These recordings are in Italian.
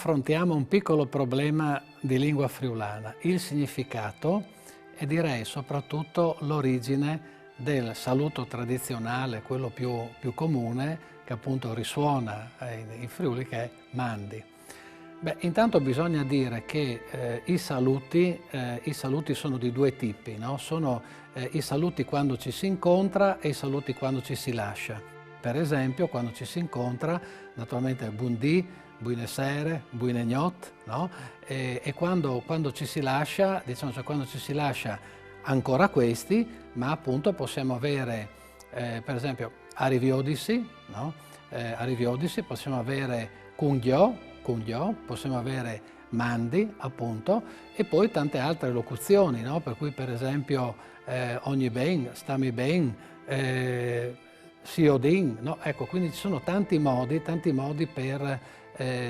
affrontiamo un piccolo problema di lingua friulana, il significato e direi soprattutto l'origine del saluto tradizionale, quello più comune, che appunto risuona in Friuli, che è mandi. Beh, intanto bisogna dire che i saluti sono di due tipi, no? Sono i saluti quando ci si incontra e i saluti quando ci si lascia. Per esempio, quando ci si incontra, naturalmente buondì, buine sere, buine gnot, no? E quando ci si lascia, diciamo, cioè quando ci si lascia ancora questi, ma appunto possiamo avere, per esempio, ariviodisi, no? Ariviodisi, possiamo avere cunghio, possiamo avere mandi, appunto, e poi tante altre locuzioni, no? Per cui, per esempio, ogni ben, stammi ben, siodin, no? Ecco, quindi ci sono tanti modi per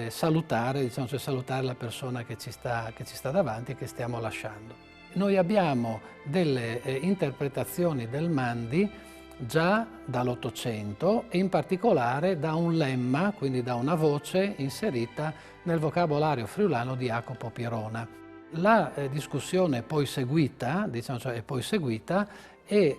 salutare, diciamo, cioè salutare la persona che ci sta davanti e che stiamo lasciando. Noi abbiamo delle interpretazioni del mandi già dall'Ottocento e in particolare da un lemma, quindi da una voce inserita nel vocabolario friulano di Jacopo Pierona. La discussione è poi seguita, diciamo, cioè è poi seguita ed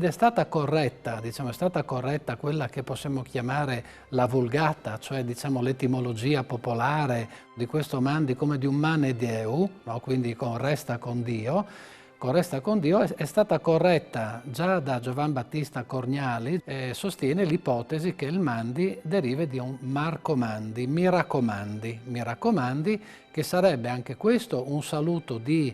è stata corretta, diciamo, è stata corretta quella che possiamo chiamare la vulgata, cioè diciamo l'etimologia popolare di questo mandi come di un mane Deu, no? Quindi con resta con Dio. Con Resta con Dio è stata corretta già da Giovan Battista Corgnali, sostiene l'ipotesi che il mandi derivi di un marcomandi, mi raccomandi, che sarebbe anche questo un saluto di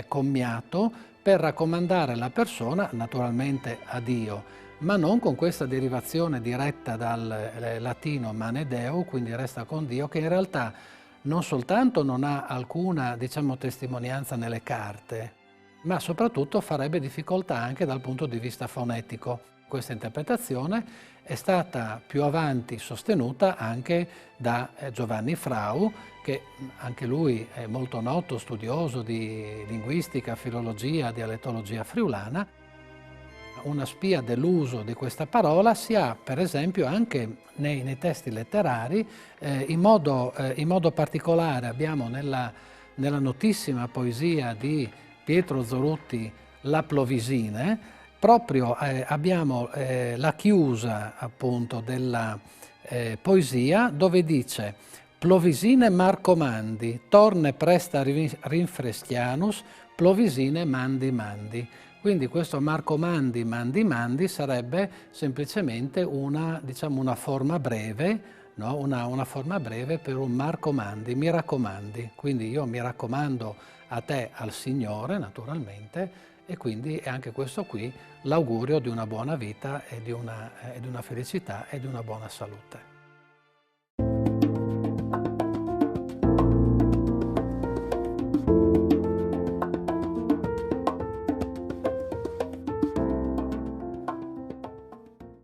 commiato per raccomandare la persona naturalmente a Dio, ma non con questa derivazione diretta dal latino mane Deo, quindi resta con Dio, che in realtà non soltanto non ha alcuna, diciamo, testimonianza nelle carte, ma soprattutto farebbe difficoltà anche dal punto di vista fonetico. Questa interpretazione è stata più avanti sostenuta anche da Giovanni Frau, che anche lui è molto noto studioso di linguistica, filologia, dialettologia friulana. Una spia dell'uso di questa parola si ha per esempio anche nei testi letterari, in modo particolare abbiamo nella notissima poesia di Pietro Zorutti La Plovisine, proprio abbiamo la chiusa appunto della poesia dove dice Plovisine marcomandi, torne presta rinfreschianus, plovisine mandi. Quindi questo marcomandi, mandi sarebbe semplicemente una forma breve, no? Una forma breve per un marcomandi, mi raccomandi. Quindi io mi raccomando a te, al Signore, naturalmente, e quindi è anche questo qui l'augurio di una buona vita e di una felicità e di una buona salute.